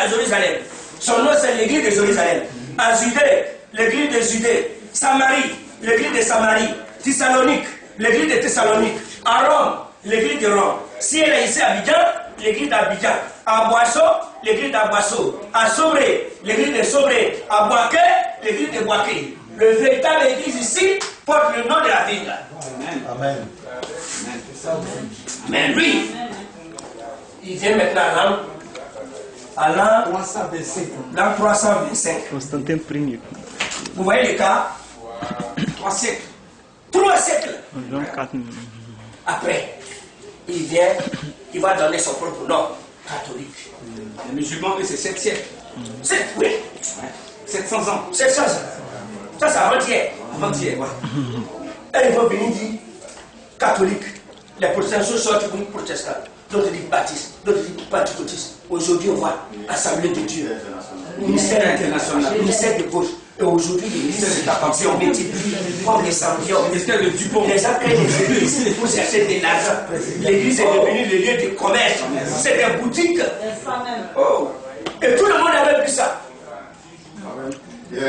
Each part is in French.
à Jérusalem. Son nom, c'est l'église de Jérusalem. À Judée, l'église de Judée. Samarie, l'église de Samarie. Thessalonique, l'église de Thessalonique. À Rome, l'église de Rome. Si elle est ici à Abidjan, l'église d'Abidjan. À Boisseau, l'église d'Aboisseau. À Sobré, l'église de Sobré. À Boaké, l'église de Boaké. Le véritable église ici porte le nom de la ville. Amen. Mais lui, il vient maintenant à l'an 325. Constantin Ier. Vous voyez le cas? 3 siècles. 3 siècles. Jean 4. Après, il vient, il va donner son propre nom, catholique. Les musulmans, eux, c'est 7 siècles. Oui. Ouais. 700 ans. 700 ans. Ça, c'est avant-hier. Avant-hier, ouais. Et ils vont venir dire catholique. Les protestants sortent pour protestants. D'autres disent baptistes, d'autres disent pentecôtistes. Aujourd'hui, on voit Assemblée de Dieu, ministère international, ministère de gauche. Et aujourd'hui, les ministères de la pensée ont multiplié comme les samedions. Ministère de Dupont. Les appels des églises pour chercher de l'argent. L'église est devenue le lieu de commerce. C'est des boutiques. Oh. Et tout le monde avait vu ça. Il y a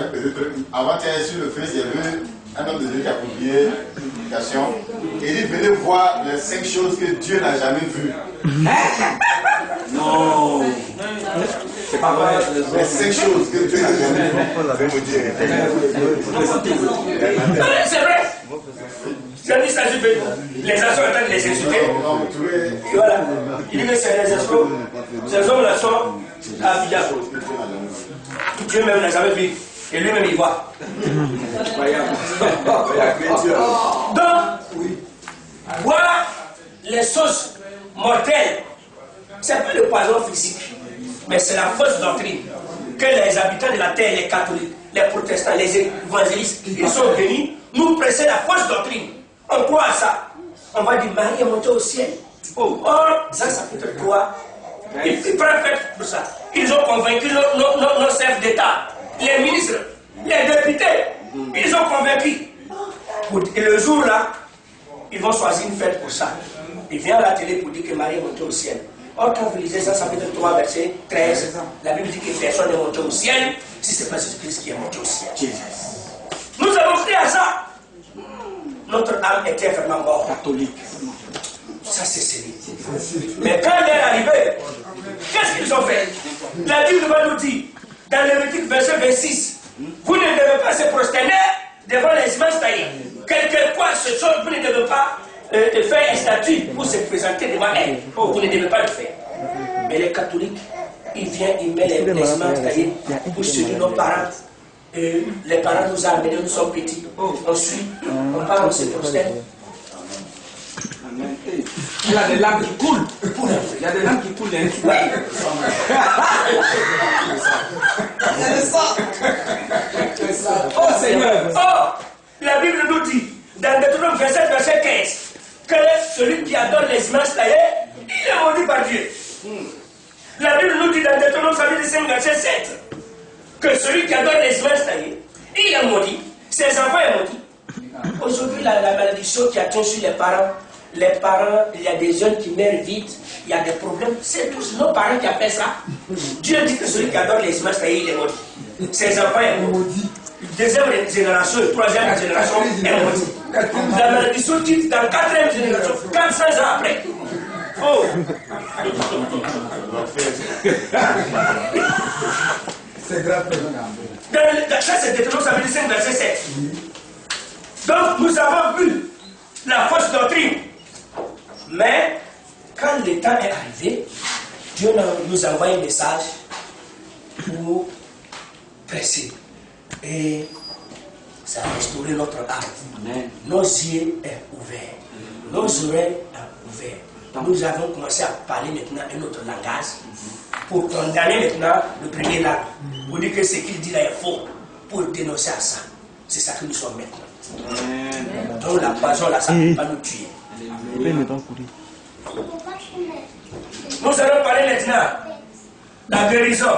un petit truc. Avant-hier, sur le Facebook, il y avait un homme de Dieu qui a publié une publication. Et il dit venez voir les 5 choses que Dieu n'a jamais vues. Non. C'est pas vrai. Les 5 choses que Dieu n'a jamais vues. C'est vrai. C'est dit ça, je fais. Les gens sont en train de les insulter. Et voilà. Il dit que c'est les escrocs. Ces hommes-là sont à Abidjan. Dieu même n'a jamais vu. Et lui-même il voit. Donc, voilà les choses mortelles. Ce n'est pas le poison physique, mais c'est la fausse doctrine que les habitants de la terre, les catholiques, les protestants, les évangélistes, ils sont venus nous presser la fausse doctrine. On croit à ça. On va dire Marie est montée au ciel. Or, ça chapitre 3, ils prennent fait pour ça. Ils ont convaincu nos chefs d'État, les ministres, les députés. Ils ont convaincu. Et le jour là, ils vont choisir une fête pour ça. Ils viennent à la télé pour dire que Marie est montée au ciel. Or, quand vous lisez ça, chapitre 3, verset 13, la Bible dit que personne n'est monté au ciel si ce n'est pas Jésus-Christ qui est monté au ciel. Nous avons cru à ça. Notre âme était vraiment morte. Catholique. Ça, c'est sérieux. Mais quand elle est arrivée, qu'est-ce qu'ils ont fait? La Bible va nous dire, dans Lévitique verset 26, vous ne devez pas se prosterner devant les images taillées. Quelquefois, ce chose, vous ne devez pas faire un statut pour se présenter devant elle. Vous ne devez pas le faire. Mais les catholiques, ils viennent, ils mettent les images taillées pour suivre nos parents. Les parents nous ont amenés, nous sommes petits. On suit, on parle, on se prosterne. Il y a des larmes qui coulent. Il y a des larmes qui coulent. Il y a des sang. Oh Seigneur. Oh, la Bible nous dit, dans Deutéronome 27, verset 15, que celui qui adore les images taillées, il est maudit par Dieu. La Bible nous dit dans Deutéronome 5, verset 7, que celui qui adore les images taillées, il est maudit. Ses enfants sont maudits. Aujourd'hui, la malédiction qui atteint sur les parents, il y a des jeunes qui meurent vite, il y a des problèmes. C'est tous nos parents qui appellent ça. Dieu dit que celui qui adore les images taillées, il est maudit. Ses enfants sont maudits. Deuxième génération et troisième génération est maudite. La malédiction quitte dans quatrième génération, 400 ans après. Oh! C'est grave. Ça, c'est Deutéronome 5, verset 7. Donc, nous avons vu la fausse doctrine. Mais, quand le temps est arrivé, Dieu nous envoie un message pour presser. Et ça a restauré notre âme. Nos yeux sont ouverts. Nos oreilles sont ouvertes. Nous avons commencé à parler maintenant un autre langage pour condamner maintenant le premier langue. Pour dire que ce qu'il dit là est faux. Pour dénoncer à ça. C'est ça que nous sommes maintenant. Donc la poison là, ça ne peut pas nous tuer. Nous allons parler maintenant de la guérison.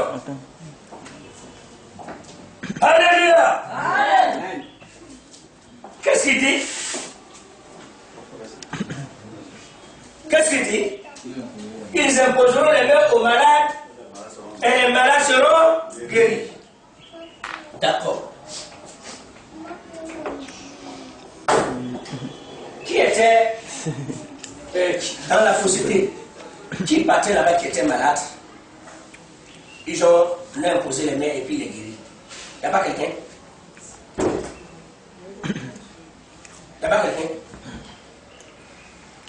Alléluia. Qu'est-ce qu'il dit? Qu'est-ce qu'il dit? Ils imposeront les mains aux malades seront guéris. D'accord. Qui était dans la fausseté? Qui partait là-bas qui était malade? Ils ont lui imposé les mains et puis il est guéri. Il n'y a pas quelqu'un? Il n'y a pas quelqu'un?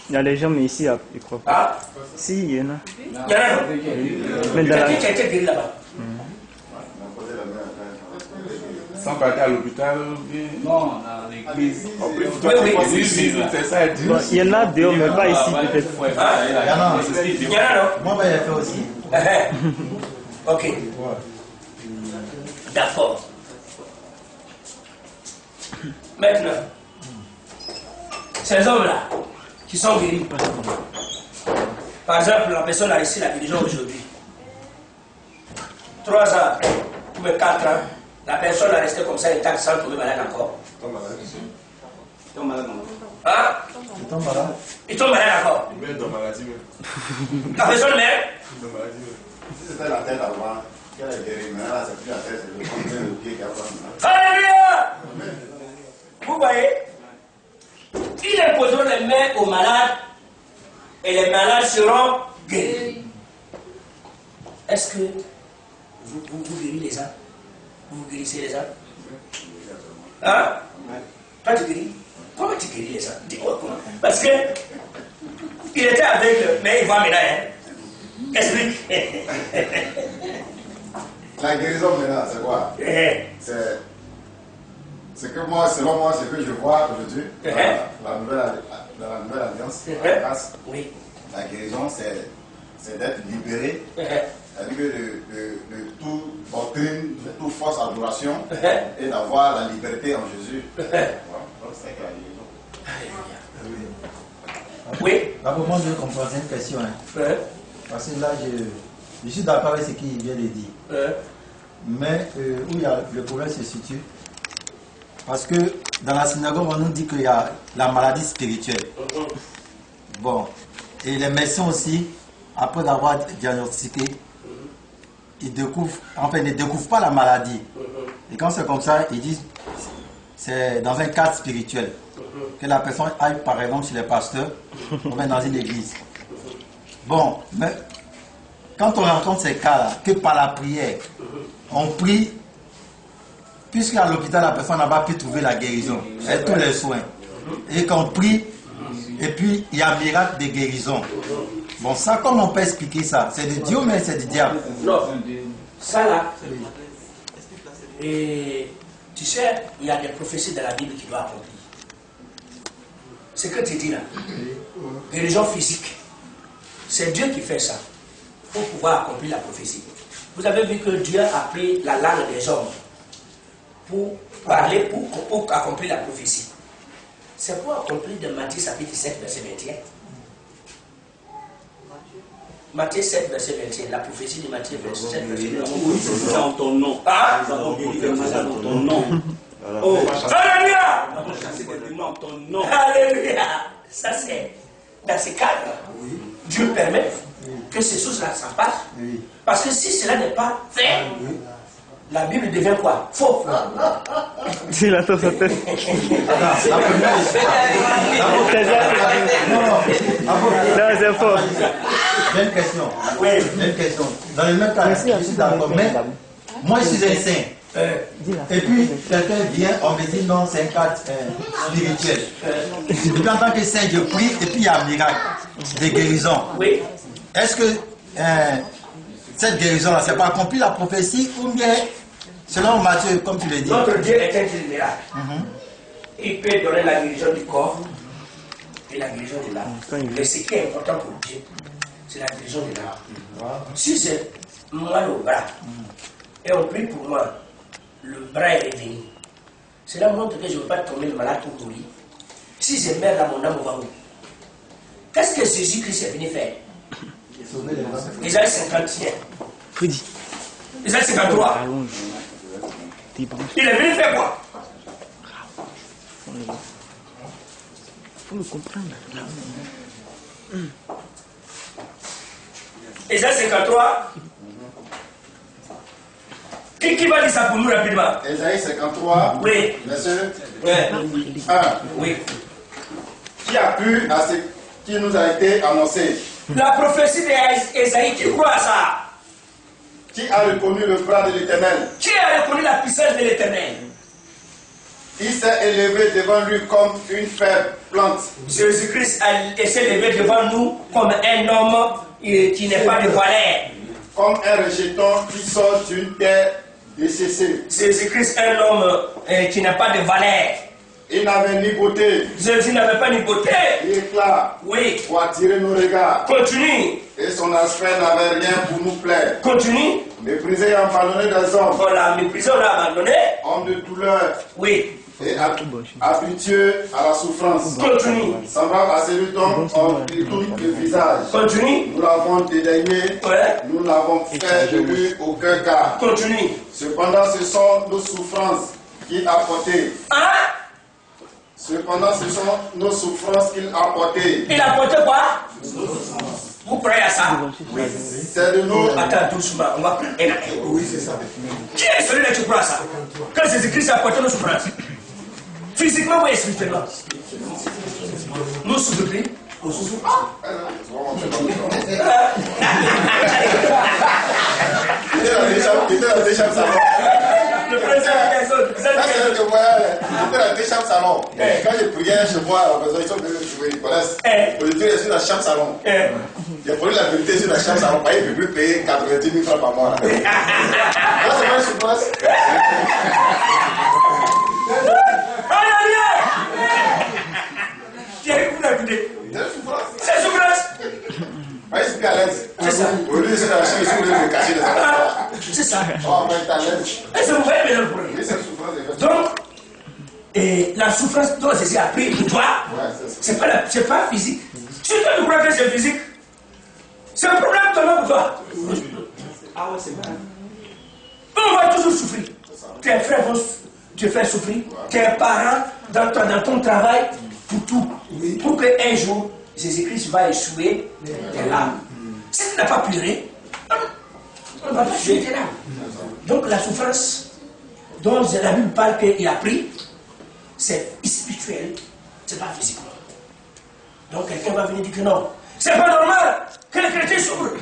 Il y a les gens, mais ici, je crois pas. Ah? Si, il y en a. Il y en a non? Mais dans Quelqu'un la... qui a été guéri là-bas? Sans partir à l'hôpital, non, dans l'église. C'est ça. Bon, il y en a dehors, mais pas ici, peut-être. Il y en a non? Moi, j'ai fait aussi. Ok. D'accord. Maintenant, ces hommes-là qui sont guéris, par exemple, la personne a reçu la guérison aujourd'hui. 3 ans après, ou même 4 ans, la personne a resté comme ça intacte sans tomber malade encore. Tombe malade. Tombe malade. Hein? Il tombe malade. Il tombe malade encore. Il meurt dans maladie. La personne meurt. Si c'était la tête avant, qui a guéri, mais là, c'est plus la tête, c'est le pied qui a pas. Alléluia! Vous voyez? Ils imposeront les mains aux malades et les malades seront guéris. Est-ce que vous guérissez les gens? Vous guérissez les gens? Hein? Toi tu guéris? Comment tu guéris les gens? Dis-moi comment. Parce que il était aveugle, mais il voit maintenant. Hein? Explique. La guérison maintenant, c'est quoi? C'est que moi, selon moi, ce que je vois aujourd'hui, la nouvelle alliance, la grâce, Oui. la guérison, c'est d'être libéré, c'est-à-dire de toute doctrine, de toute fausse adoration, et d'avoir la liberté en Jésus. Voilà. Donc, c'est que la guérison. Oui. D'abord, moi, je comprends, c'est une question. Hein. Parce que là, je suis d'accord avec ce qu'il vient de dire. Mais où il y a, le problème se situe, parce que dans la synagogue, on nous dit qu'il y a la maladie spirituelle. Bon. Et les médecins aussi, après d'avoir diagnostiqué, ils découvrent, enfin, ils ne découvrent pas la maladie. Et quand c'est comme ça, ils disent c'est dans un cadre spirituel. Que la personne aille par exemple chez les pasteurs ou bien dans une église. Bon, mais quand on rencontre ces cas-là, que par la prière, on prie, puisqu'à l'hôpital la personne n'a pas pu trouver la guérison, et tous les soins, et qu'on prie, et puis il y a un miracle de guérison. Bon, ça, comment on peut expliquer ça? C'est de Dieu, mais c'est du diable. Non, ça là, et tu sais, il y a des prophéties dans la Bible qui doivent accomplir. Ce que tu dis là, guérison physique, c'est Dieu qui fait ça pour pouvoir accomplir la prophétie. Vous avez vu que Dieu a pris la langue des hommes pour parler, pour accomplir la prophétie. C'est pour accomplir de Matthieu chapitre 7, verset 21. Matthieu 7, verset 21, la prophétie de Matthieu 7, verset 21. Dans ton nom. Ah? Nous avons guéri les malades dans ton nom. Oh, Alléluia! Nous avons chassé des démons en ton nom. Alléluia! Ça c'est dans ces cadres. Dieu permet que ces choses-là s'en passent. Parce que si cela n'est pas fait, la Bible devient quoi? Faux. Il attend sa tête. La première Non, c'est faux. J'ai une question. Oui. J'ai une question. Dans le même cas, je suis d'accord, mais moi je suis un saint. Et puis quelqu'un vient, on me dit non, c'est un cadre spirituel. Et puis en tant que saint, je prie et puis il y a un miracle de guérison. Oui. Est-ce que cette guérison-là, c'est pas accompli la prophétie ou bien, selon Matthieu, comme tu le dis? Notre Dieu est un Dieu miracle. Il peut donner la guérison du corps et la guérison de l'âme. Mais ce qui est important pour Dieu, c'est la guérison de l'âme. Si c'est mal au bras, et on prie pour moi, le bras est revenu. Cela montre que je ne veux pas tomber malade pour mourir. Si je meurs dans mon âme, on va où? Qu'est-ce que Jésus-Christ est venu faire? Isaïe 51. Isaïe 53. Il est venu faire quoi? Faut me comprendre. Isaïe 53. Qui va dire ça pour nous rapidement? Ésaïe 53, Oui. verset Ouais. 1. Oui. Qui a pu à ce qui nous a été annoncé? La prophétie d'Ésaïe, qui croit à ça? Qui a reconnu le bras de l'Éternel? Qui a reconnu la puissance de l'Éternel? Il s'est élevé devant lui comme une faible plante. Jésus-Christ s'est élevé devant nous comme un homme qui n'est pas de valeur. Comme un rejeton qui sort d'une terre desséchée. Jésus-Christ est un homme qui n'a pas de valeur. Il n'avait ni beauté, Jésus n'avait pas ni beauté. ni éclat Oui. pour attirer nos regards. Continue. Et son aspect n'avait rien pour nous plaire. Continue. Méprisé et abandonné des hommes. On l'a méprisé, on l'a abandonné. Homme de douleur Oui. et habitué à la souffrance. Continue. Semblable à celui dont on détourne le visage. Continue. Nous l'avons dédaigné. Ouais. Nous n'avons fait de lui aucun cas. Continue. Cependant, ce sont nos souffrances qu'il a portées. Hein? Cependant, ce sont nos souffrances qu'il a portées. Il a porté quoi? Vous croyez à ça? C'est de nous. Attends doucement, on va prendre un acte. Oui, c'est ça. Qui est celui-là qui croit à ça? Que Jésus-Christ a porté nos souffrances. Physiquement ou spirituellement? Nous souffrons. Nous souffrons. Il était dans des chambres salon. Le président des autres. Ça, c'est le que moi, il était dans des chambres salon. Quand j'ai prié chez moi, à la maison, ils sont venus me trouver, ils connaissent. Aujourd'hui, je suis dans la chambre salon. J'ai pris la vérité sur la chambre salon. Il ne peut plus payer 90 000 francs par mois. Là, c'est pas une souffrance. C'est souffrance. Je suis plus à l'aise. C'est ça. Au lieu de se lâcher, je suis obligé de me cacher les affaires. C'est ça. Oh, mais t'es à l'aise. Est-ce que vous voyez bien le problème? Oui, c'est une souffrance, effectivement. Donc, la souffrance dont Jésus a pris pour toi, c'est pas physique. Si toi tu crois que c'est physique, c'est un problème ton pour toi. Ah ouais, c'est vrai. On va toujours souffrir. Tes frères vont te faire souffrir. Tes parents, dans ton travail, pour tout. Pour qu'un jour, Jésus-Christ va échouer tes larmes. Si tu n'as pas pleuré, on ne va pas jouer tes larmes. Donc la souffrance dont la Bible parle qu'il a pris, c'est spirituel, c'est pas physique. Donc quelqu'un va venir dire que non. C'est pas normal que les chrétiens souffrent.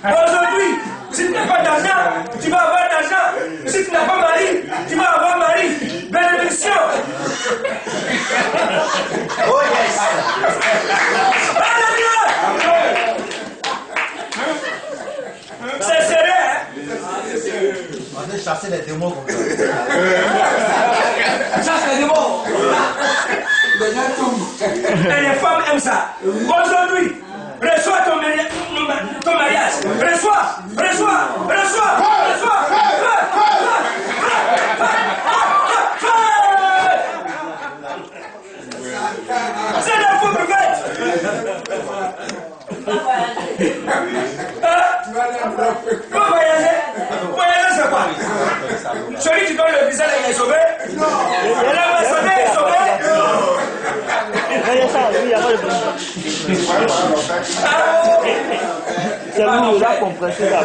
Aujourd'hui, si tu n'as pas d'argent, tu vas avoir d'argent. Si tu n'as pas mari, tu vas avoir mari. Bénédiction. Oh yes. Alléluia. C'est sérieux, hein? On a chassé les démons comme ça. Chasse les démons. Les gens tombent. Et les femmes aiment ça. Aujourd'hui, reçois ton mariage. Reçois. C'est la faux prophète. Comment voyager? Voyager, c'est quoi? Celui qui donne le visa, il est sauvé? Non. Et l'ambassadeur est sauvé? Voyez ça, oui, il y a pas de problème. C'est vous, là, compressé là.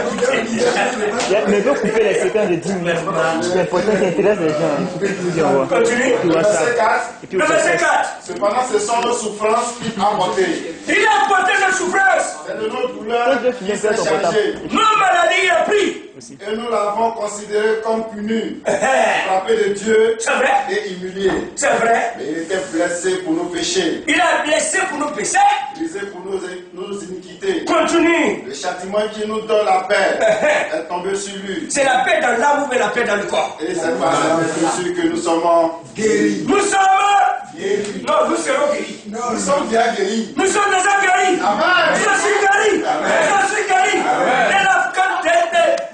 Mais veut couper les séquences de 10 minutes. C'est important qui intéresse les gens. Continue. Verset 4. Le verset 4. Cependant, ce sont nos souffrances qu'il a portées. Il a porté nos souffrances. C'est de nos douleurs qu'il s'est chargé. Nos maladies, il a pris. Et nous l'avons considéré comme puni, frappé de Dieu C'est vrai. et humilié. C'est vrai. Mais il était blessé pour nos péchés, Il a blessé pour nos péchés. brisé pour nos iniquités. Continue. Le châtiment qui nous donne la paix est tombé sur lui. C'est la paix dans l'âme ou la paix dans le corps. Et c'est par cette blessure que nous sommes guéris. Nous sommes Guéris. Non, nous serons guéris. Nous sommes bien guéris. Nous sommes déjà guéris. Amen. Je suis guéri. Je suis guéri.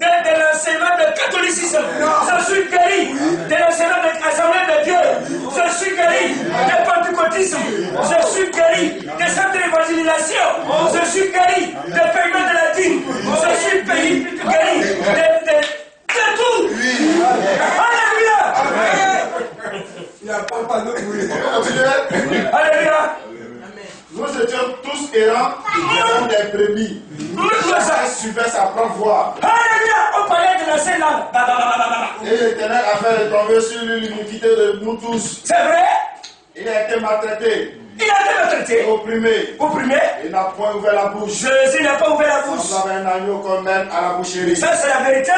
De l'enseignement du catholicisme. Je suis guéri. De l'enseignement de l'Assemblée de Dieu. Je suis guéri. Du pentecôtisme. Je suis guéri. Des centres d'évangélisation. Je suis guéri. Des paiements de la dîme. Je suis guéri. De tout. Alléluia. Il n'y a pas de bruit. Continuez. Alléluia. Nous étions tous errants comme des brebis. Chacun suivait sa propre voie. Alléluia. On parlait de la seule langue. Et l'Éternel a fait retomber sur lui l'iniquité de nous tous. C'est vrai? Il a été maltraité. Il a été maltraité. Opprimé. Opprimé. Il n'a point ouvert la bouche. Jésus n'a pas ouvert la bouche. Semblable un agneau qu'on mène à la boucherie. Ça, c'est la vérité.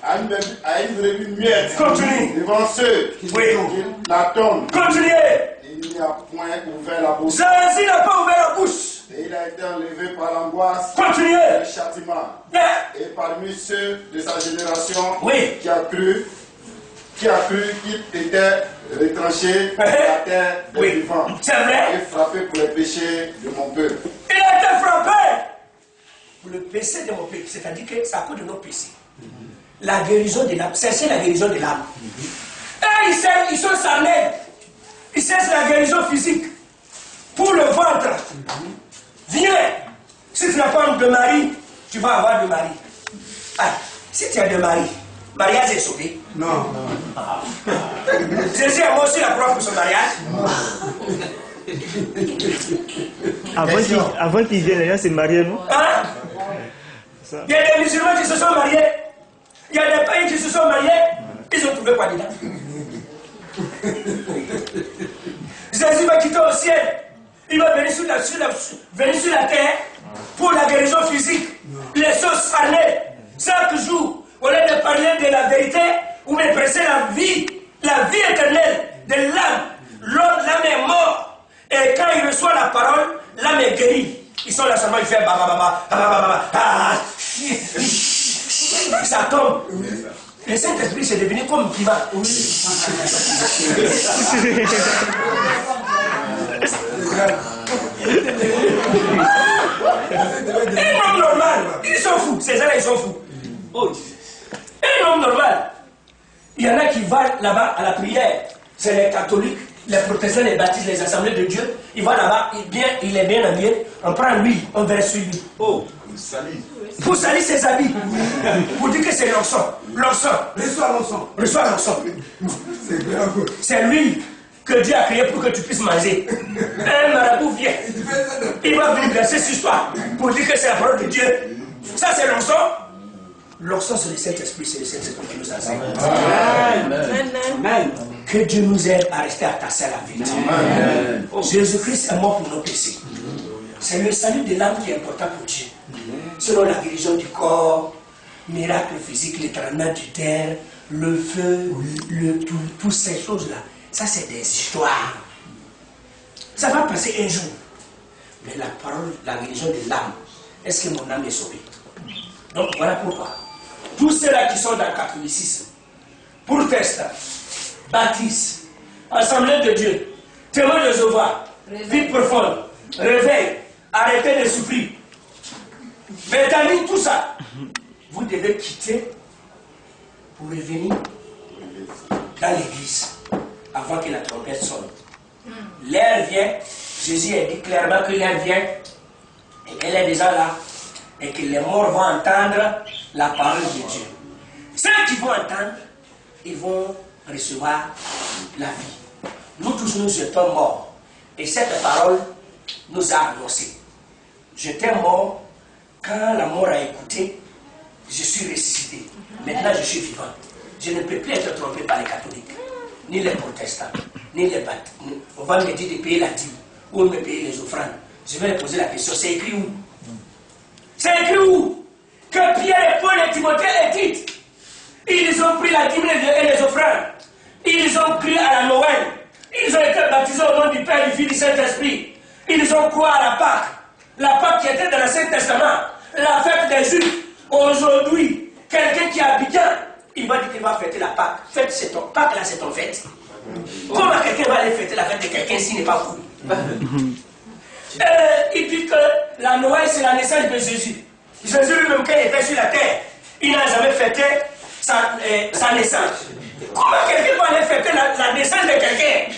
À une brebis muette. Continue. Devant ceux qui l'attendent. Continuez. Il n'y a point ouvert la bouche. Jésus n'a pas ouvert la bouche. Et il a été enlevé par l'angoisse. Continuez. Et le châtiment. Yeah. Et parmi ceux de sa génération Oui. qui a cru qu'il était retranché de la terre des Oui. vivants. C'est vrai. Et frappé pour les péchés de mon peuple. Il a été frappé pour le péché de mon peuple. C'est-à-dire que c'est à cause de nos péchés. La guérison de l'âme. C'est la guérison de l'âme. Et ils sont charnels. Ils cherchent la guérison physique. Pour le ventre. Viens. Si tu n'as pas de mari, tu vas avoir de mari. Ah, si tu as de mari, mariage est sauvé. Non. Jésus a aussi la preuve pour son mariage. Avant qu'il vienne, les gens se mariaient, non? Hein? Il y a des musulmans qui se sont mariés. Il y a des pays qui se sont mariés. Ils ont trouvé quoi dedans? Jésus va quitter au ciel. Il va venir sur la terre pour la guérison physique. Les choses charnelles. Chaque jour, au lieu de parler de la vérité, ou de presser la vie éternelle de l'âme. L'âme est morte. Et quand il reçoit la parole, l'âme est guérie. Ils sont là seulement, il fait ça tombe. Le Saint-Esprit, c'est devenu comme un climat. Un homme normal, ils sont fous. Ces gens-là, ils sont fous. Un homme normal. Il y en a qui vont là-bas à la prière. C'est les catholiques, les protestants, les baptistes, les assemblées de Dieu. Ils vont là-bas, il est bien habillé. On prend l'huile, on verse sur lui. Oh, pour salir ses habits. Pour dire que c'est l'onction. L'onction. Reçois l'onction. C'est l'huile que Dieu a créée pour que tu puisses manger. Un marabout vient. Il va venir verser sur toi pour dire que c'est la parole de Dieu. Ça, c'est l'onction. L'onction, c'est le Saint-Esprit. C'est le Saint-Esprit qui nous enseigne. Amen. Que Dieu nous aide à rester attachés à la vérité. Jésus-Christ est mort pour nos péchés. C'est le salut de l'âme qui est important pour Dieu. Selon la guérison du corps, miracle physique, l'éternel du terre, le feu, toutes ces choses-là. Ça, c'est des histoires. Ça va passer un jour. Mais la parole, la guérison de l'âme, est-ce que mon âme est sauvée? Donc voilà pourquoi. Tous ceux-là qui sont dans le catholicisme, protestants, baptistes, assemblée de Dieu, témoins de Jéhovah, vie profonde, réveil, arrêtez de souffrir. Béthanie, tout ça, vous devez quitter pour revenir dans l'église avant que la trompette sonne. L'heure vient, Jésus a dit clairement que l'heure vient, et elle est déjà là, et que les morts vont entendre la parole de Dieu. Ceux qui vont entendre, ils vont recevoir la vie. Nous tous, nous étions morts, et cette parole nous a annoncé. J'étais mort. Quand la mort a écouté, je suis ressuscité. Maintenant, je suis vivant. Je ne peux plus être trompé par les catholiques, ni les protestants, ni les baptistes. On va me dire de payer la dîme, ou me payer les offrandes. Je vais poser la question, c'est écrit où? C'est écrit où? Que Pierre et Paul et Timothée et Tite, ils ont pris la dîme et les offrandes. Ils ont crié à la Noël. Ils ont été baptisés au nom du Père, du Fils et du Saint-Esprit. Ils ont croit à la Pâque. La Pâque qui était dans l'Ancien Testament, la fête des Juifs. Aujourd'hui, quelqu'un qui est habitant, il va dire qu'il va fêter la Pâque. Fête, c'est ton Pâque, là, c'est ton fête. Comment quelqu'un va aller fêter la fête de quelqu'un s'il n'est pas fou? Il dit que la Noël, c'est la naissance de Jésus. Jésus lui-même, quand il était sur la terre, il n'a jamais fêté sa naissance. Comment quelqu'un va aller fêter la naissance de quelqu'un?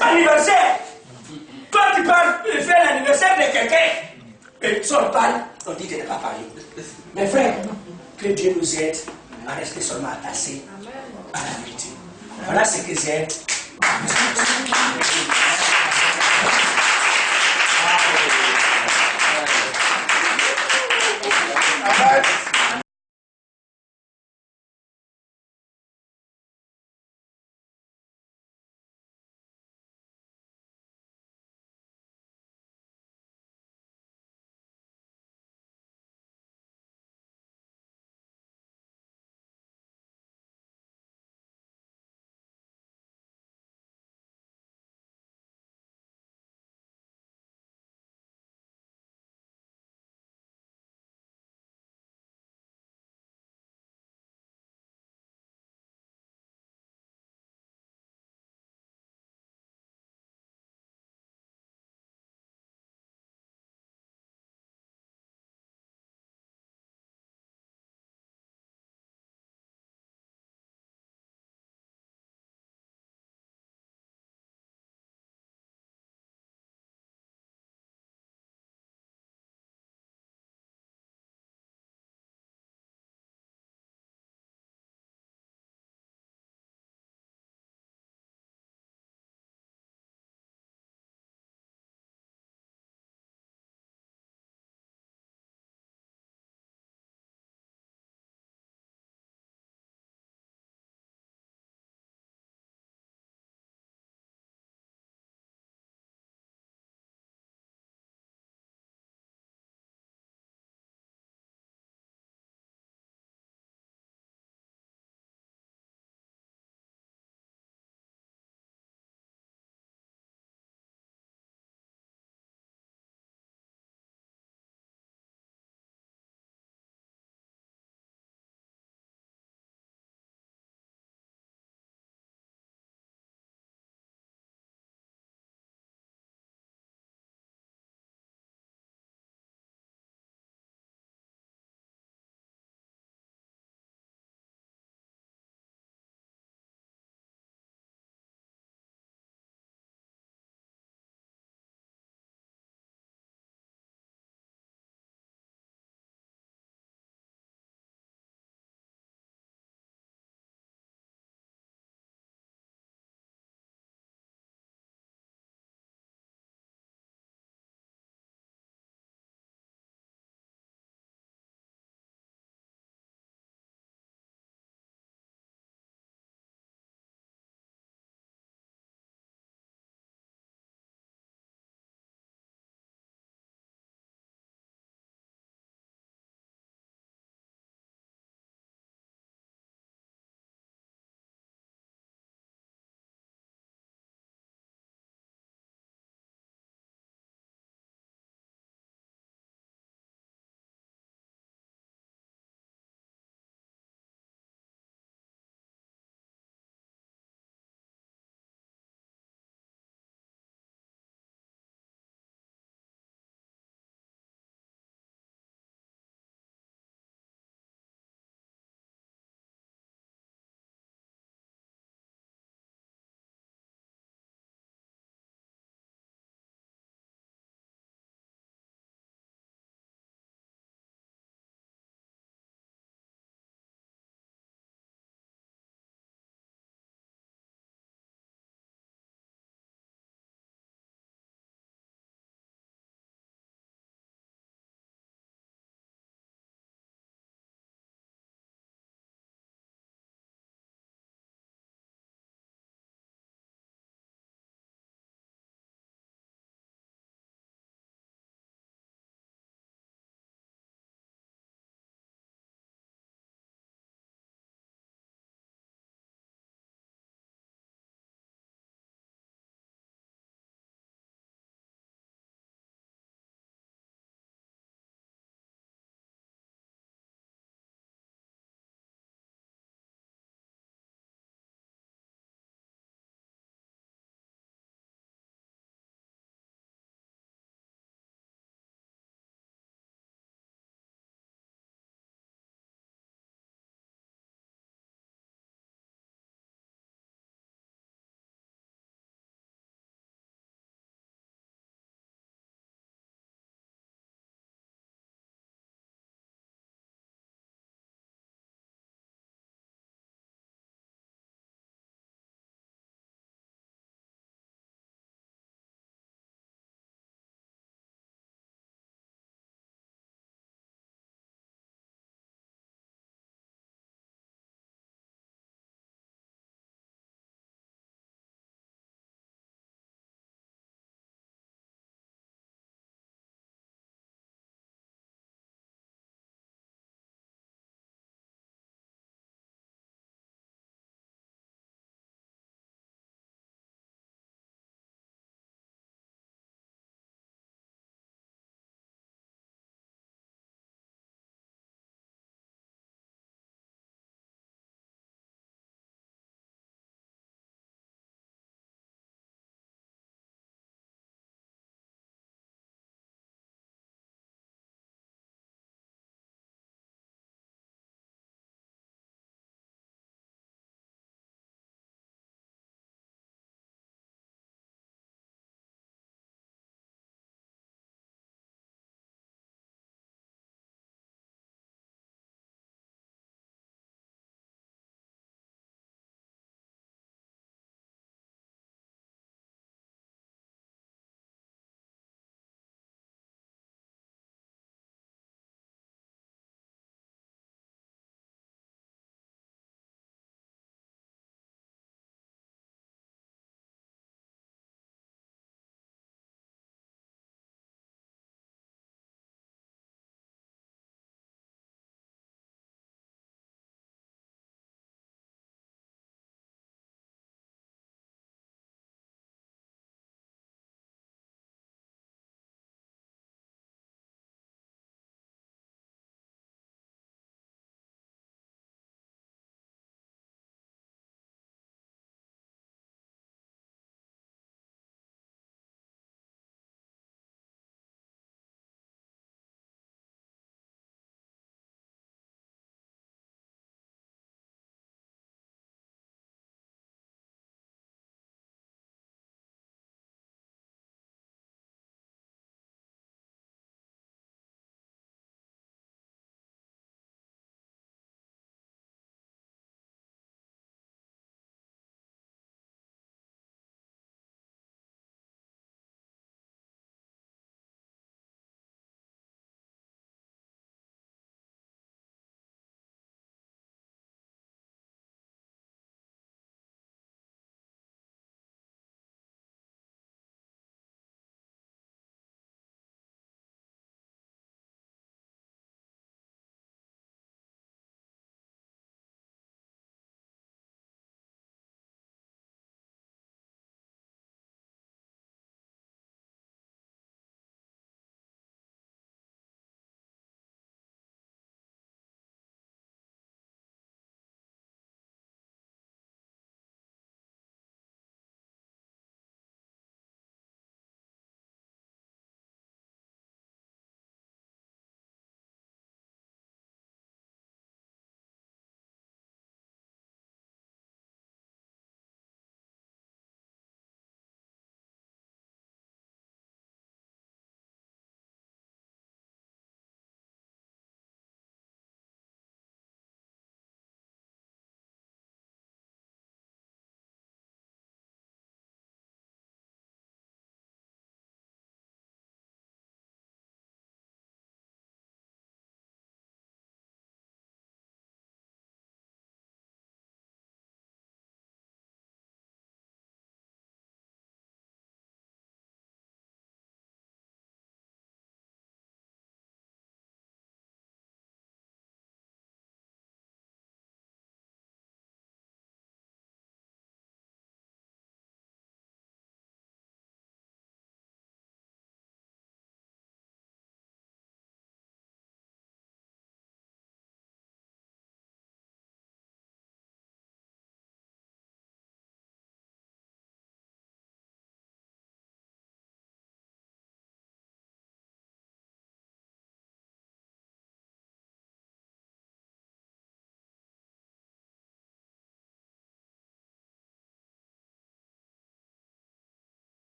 Anniversaire. Toi, tu parles faire l'anniversaire de quelqu'un. Et si on parle, on dit de ne pas parler. Mes frères, que Dieu nous aide à rester seulement attachés à la vérité. Voilà ce que j'ai. Amen.